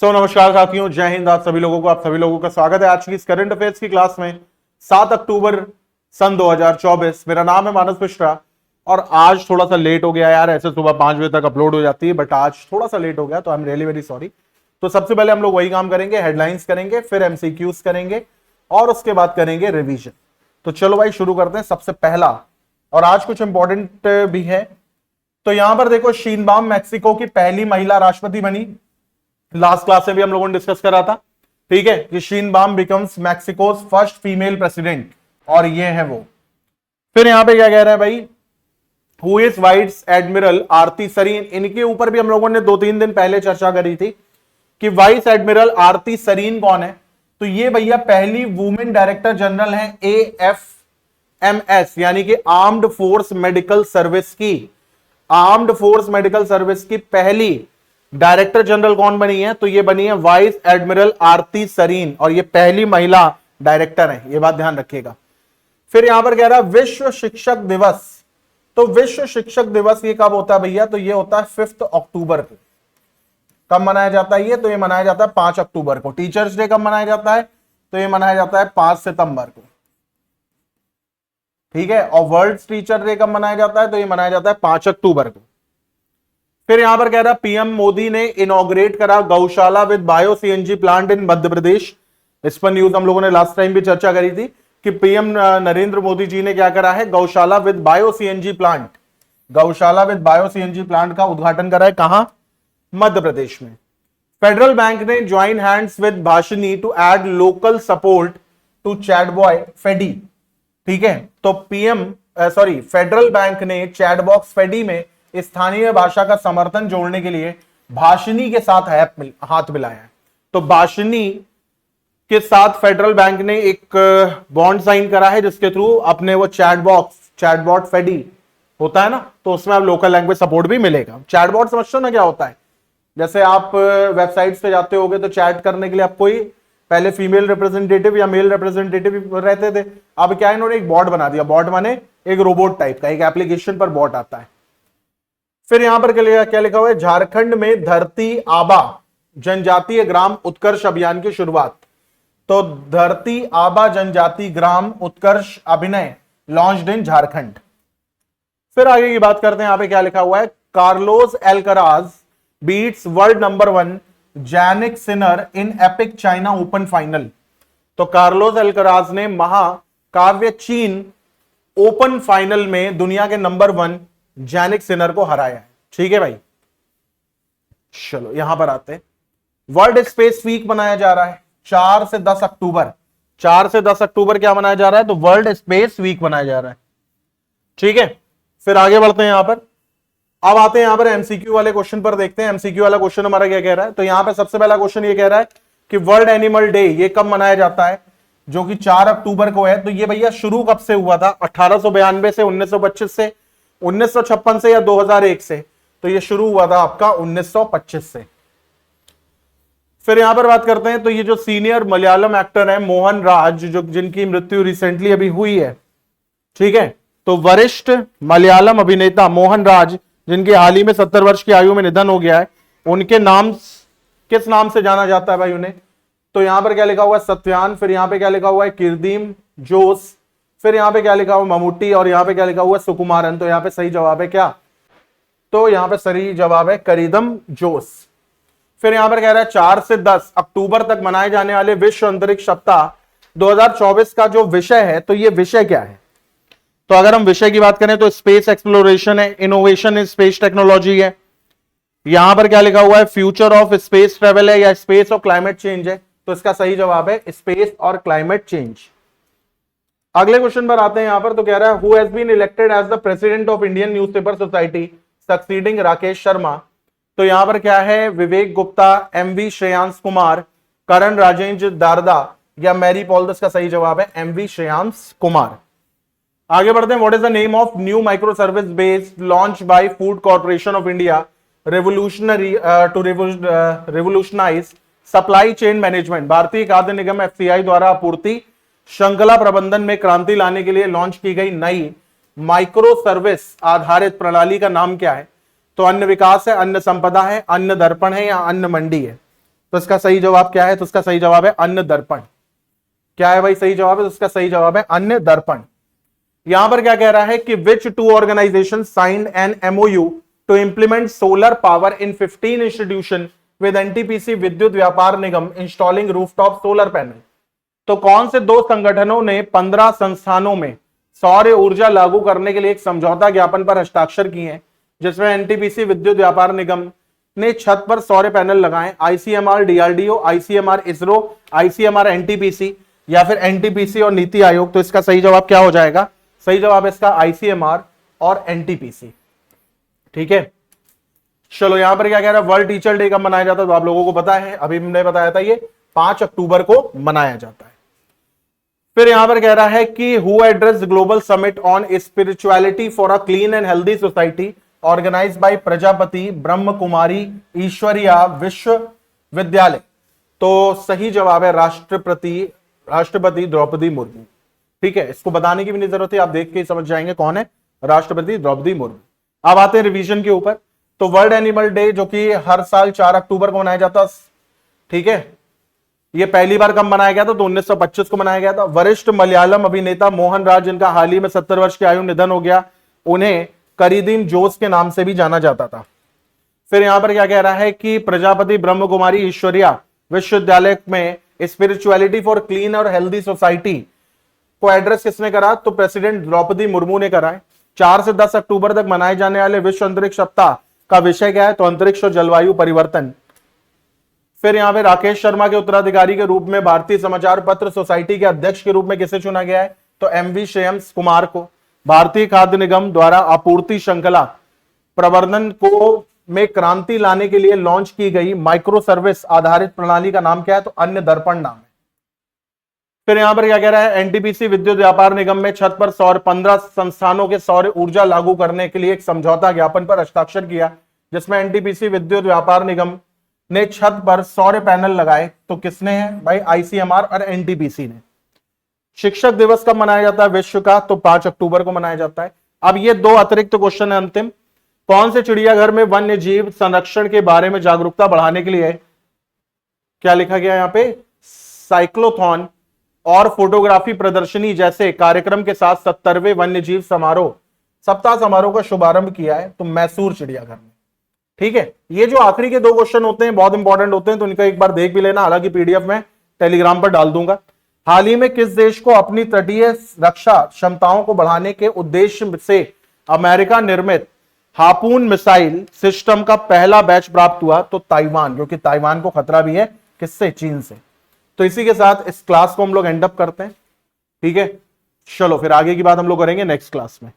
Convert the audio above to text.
नमस्कार साथियों, जय हिंद। आप सभी लोगों का स्वागत है आज की इस करंट अफेयर्स की क्लास में। 7 अक्टूबर सन 2024। मेरा नाम है मानस मिश्रा और आज थोड़ा सा लेट हो गया यार। ऐसे सुबह 5 बजे तक अपलोड हो जाती है, बट आज थोड़ा सा लेट हो गया, तो I am really very sorry. तो सबसे पहले हम लोग वही काम करेंगे, हेडलाइंस करेंगे, फिर एमसीक्यूज करेंगे और उसके बाद करेंगे रिवीजन। तो चलो भाई शुरू करते हैं। सबसे पहला, और आज कुछ इंपॉर्टेंट भी है। तो यहां पर देखो, शीनबाम मैक्सिको की पहली महिला राष्ट्रपति बनी। लास्ट क्लास में भी हम लोगों ने डिस्कस करा था, ठीक है, कि Sheinbaum becomes Mexico's first female president, और ये है वो। फिर यहां पे क्या कह रहा है भाई, हु इज वाइस एडमिरल आरती सरीन। इनके ऊपर भी हम लोगों ने 2-3 दिन पहले चर्चा करी थी कि वाइस एडमिरल आरती सरीन कौन है। तो ये भैया पहली वुमेन डायरेक्टर जनरल है AFMS, यानी कि आर्म्ड फोर्स मेडिकल सर्विस की। आर्म्ड फोर्स मेडिकल सर्विस की पहली डायरेक्टर जनरल कौन बनी है? तो ये बनी है वाइस एडमिरल आरती सरीन, और ये पहली महिला डायरेक्टर है, ये बात ध्यान रखिएगा। फिर यहां पर कह रहा है विश्व शिक्षक दिवस। तो विश्व शिक्षक दिवस ये कब होता है भैया? तो ये होता है 5 अक्टूबर को। कब मनाया जाता है ये? तो ये मनाया जाता है 5 अक्टूबर को। टीचर्स डे कब मनाया जाता है? तो ये मनाया जाता है 5 सितंबर को, ठीक है। और वर्ल्ड टीचर डे कब मनाया जाता है? तो ये मनाया जाता है 5 अक्टूबर को। फिर यहां पर कह रहा पीएम मोदी ने इनॉग्रेट करा गौशाला with bio CNG plant in Madhya Pradesh. इस पर न्यूज हम लोगों ने लास्ट टाइम भी चर्चा करी थी कि पीएम नरेंद्र मोदी जी ने क्या करा है, gaushala with bio CNG plant, gaushala with bio CNG plant का उद्घाटन करा है। कहां? मध्य प्रदेश में। फेडरल बैंक ने join hands with Bhashini to add local support to chatbot Feddy, ठीक है। तो फेडरल बैंक ने चैटबॉक्स फेडी में स्थानीय भाषा का समर्थन जोड़ने के लिए भाषिनी के साथ हाथ मिलाया है। तो भाषिनी के साथ फेडरल बैंक ने एक बॉन्ड साइन करा है, जिसके थ्रू अपने वो चैटबॉट फेडी होता है ना, तो उसमें आप लोकल लैंग्वेज सपोर्ट भी मिलेगा। चैटबॉट समझते हो ना क्या होता है? जैसे आप वेबसाइट्स पे जाते होगे तो चैट करने के लिए आपको पहले फीमेल रिप्रेजेंटेटिव या मेल रिप्रेजेंटेटिव रहते थे। अब क्या है, इन्होंने एक बॉट बना दिया। बॉट माने एक रोबोट टाइप का, एक एप्लीकेशन पर बॉट आता है। फिर यहां पर क्या लिखा हुआ है, झारखंड में धरती आबा जनजातीय ग्राम उत्कर्ष अभियान की शुरुआत। तो धरती आबा जनजाति ग्राम उत्कर्ष अभिनय लॉन्च्ड इन झारखंड। फिर आगे की बात करते हैं, यहां पे क्या लिखा हुआ है, Carlos Alcaraz beats world number 1 Jannik Sinner in epic China Open final. तो कार्लोस एल्कराज ने महाकाव्य चीन ओपन फाइनल में दुनिया के नंबर 1 जैनिक सिनर को हराया है, ठीक है भाई। चलो यहां पर आते हैं, वर्ल्ड स्पेस वीक मनाया जा रहा है 4 से 10 अक्टूबर। 4 से 10 अक्टूबर क्या मनाया जा रहा है? तो वर्ल्ड स्पेस वीक मनाया जा रहा है, ठीक है। फिर आगे बढ़ते हैं, यहां पर अब आते हैं यहां पर एमसीक्यू वाले क्वेश्चन पर। देखते हैं एमसीक्यू वाला क्वेश्चन हमारा क्या कह रहा है। तो यहां पर सबसे पहला क्वेश्चन ये कह रहा है कि वर्ल्ड एनिमल डे ये कब मनाया जाता है? जो कि 4 अक्टूबर को है। तो ये भैया शुरू कब से हुआ था? 1892 से, 1925 से, 1956 से, या 2001 से? तो ये शुरू हुआ था आपका 1925 से। फिर यहां पर बात करते हैं, तो ये जो सीनियर मलयालम एक्टर है मोहन राज, जो जिनकी मृत्यु रिसेंटली अभी हुई है, ठीक है। तो वरिष्ठ मलयालम अभिनेता मोहन राज, जिनके हाल ही में 70 वर्ष की आयु में निधन हो गया है, उनके नाम किस नाम से जाना जाता है भाई उन्हें? तो यहां पर क्या लिखा हुआ है, सत्यान। फिर यहां पे क्या लिखा हुआ है, किरदीम जोस। फिर यहां पे क्या लिखा हुआ, ममूटी। और यहां पे क्या लिखा हुआ है, सुकुमारन। तो यहां पे सही जवाब है क्या? तो यहां पे सही जवाब है करीदम जोस। फिर यहां पर कह रहा है 4 से 10 अक्टूबर तक मनाए जाने वाले विश्व अंतरिक्ष सप्ताह 2024 का जो विषय है, तो ये विषय क्या है? तो अगर हम विषय की बात करें तो स्पेस एक्सप्लोरेशन है, इनोवेशन इन स्पेस टेक्नोलॉजी है। यहां पर क्या लिखा हुआ है, फ्यूचर ऑफ स्पेस ट्रेवल है, या स्पेस और क्लाइमेट चेंज है? तो इसका सही जवाब है स्पेस और क्लाइमेट चेंज। अगले क्वेश्चन पर आते हैं यहां पर। तो कह रहा है who has been elected as the president of Indian Newspaper Society succeeding Rakesh Sharma. तो यहां पर क्या है, विवेक गुप्ता, एमवी श्रेयांश कुमार, करण राजेंद्र दारदा, या मैरी पॉल? इसका सही जवाब है एमवी श्रेयांश कुमार। आगे बढ़ते हैं, what is the name of new micro service based launch by food corporation of India revolutionary to revolutionize supply chain management. भारतीय खाद्य निगम एफसीआई द्वारा आपूर्ति श्रृंखला प्रबंधन में क्रांति लाने के लिए लॉन्च की गई नई माइक्रो सर्विस आधारित प्रणाली का नाम क्या है? तो अन्न विकास है, अन्न संपदा है, अन्न दर्पण है, या अन्न मंडी है? तो इसका सही जवाब क्या है? तो इसका सही जवाब है अन्न दर्पण। क्या है भाई सही जवाब है? तो इसका सही जवाब है अन्न दर्पण। यहां पर क्या कह रहा है कि which two organisation signed an MOU to implement solar power in 15 institution with NTPC Vidyut Vyapar Nigam installing rooftop solar panel. तो कौन से दो संगठनों ने 15 संस्थानों में सौर ऊर्जा लागू करने के लिए एक समझौता ज्ञापन पर हस्ताक्षर किए हैं, जिसमें एनटीपीसी विद्युत व्यापार निगम ने छत पर सौर पैनल लगाए? ICMR DRDO, ICMR ISRO, ICMR NTPC या फिर एनटीपीसी और नीति आयोग। तो इसका सही जवाब क्या हो जाएगा? सही जवाब है इसका आईसीएमआर और एनटीपीसी। ठीक है, चलो यहां पर क्या कह रहा है, वर्ल्ड टीचर डे कब मनाया जाता है? तो आप लोगों को पता है, अभी हमने बताया था, ये 5 अक्टूबर को मनाया जाता है। फिर यहां पर कह रहा है कि who address global summit on spirituality for a clean and healthy society organized by Prajapati Brahma Kumari Ishwariya विश्वविद्यालय। तो सही जवाब है राष्ट्रपति द्रौपदी मुर्मू। ठीक है, इसको बताने की भी नहीं जरूरत है, आप देख के ही समझ जाएंगे कौन है, राष्ट्रपति द्रौपदी मुर्मू। अब आते हैं रिवीजन के ऊपर। तो वर्ल्ड एनिमल डे जो कि हर साल 4 अक्टूबर को मनाया जाता है, ठीक है, ये पहली बार कब मनाया गया था? तो 1925 को मनाया गया था। वरिष्ठ मलयालम अभिनेता मोहन राज, जिनका हाल ही में 70 वर्ष की आयु निधन हो गया, उन्हें करीदीम जोस के नाम से भी जाना जाता था। फिर यहां पर क्या कह रहा है कि प्रजापति ब्रह्म कुमारी ईश्वरिया विश्वविद्यालय में स्पिरिचुअलिटी फॉर क्लीन और हेल्दी सोसाइटी को एड्रेस किसने करा? तो प्रेसिडेंट द्रौपदी मुर्मू ने करा है। 4 से 10 अक्टूबर तक मनाए जाने वाले विश्व अंतरिक्ष सप्ताह का विषय क्या है? तो अंतरिक्ष और जलवायु परिवर्तन। फिर यहां पे राकेश शर्मा के उत्तराधिकारी के रूप में भारतीय समाचार पत्र सोसाइटी के अध्यक्ष के रूप में किसे चुना गया है? तो एमवी श्रेयस कुमार को। भारतीय खाद्य निगम द्वारा आपूर्ति श्रृंखला प्रवर्धन को में क्रांति लाने के लिए लॉन्च की गई माइक्रो सर्विस आधारित प्रणाली का नाम क्या है? तो अन्न दर्पण नाम है। फिर यहां पर क्या कह रहा है, एनटीपीसी विद्युत व्यापार निगम में छत पर 15 संस्थानों के सौर ऊर्जा लागू करने के लिए एक समझौता ज्ञापन पर हस्ताक्षर किया, जिसमें एनटीपीसी विद्युत व्यापार निगम ने छत पर सौर पैनल लगाए। तो किसने है भाई? आईसीएमआर और एनटीपीसी ने। शिक्षक दिवस कब मनाया जाता है विश्व का? तो 5 अक्टूबर को मनाया जाता है। अब ये 2 अतिरिक्त क्वेश्चन है अंतिम। कौन से चिड़ियाघर में वन्य जीव संरक्षण के बारे में जागरूकता बढ़ाने के लिए क्या लिखा गया यहां पे? साइक्लोथॉन और फोटोग्राफी प्रदर्शनी जैसे कार्यक्रम के साथ 70वें वन्य जीव सप्ताह समारोह का शुभारंभ किया है? तो मैसूर चिड़ियाघर में। ठीक है, ये जो आखिरी के 2 क्वेश्चन होते हैं बहुत इंपॉर्टेंट होते हैं, तो इनका एक बार देख भी लेना, हालांकि पीडीएफ में टेलीग्राम पर डाल दूंगा। हाल ही में किस देश को अपनी तटीय रक्षा क्षमताओं को बढ़ाने के उद्देश्य से अमेरिका निर्मित हार्पून मिसाइल सिस्टम का पहला बैच प्राप्त हुआ? तो ताइवान, क्योंकि ताइवान को खतरा भी है किससे? चीन से। तो इसी के साथ इस क्लास को हम लोग एंड अप करते हैं। ठीक है, चलो फिर आगे की बात हम लोग करेंगे नेक्स्ट क्लास में।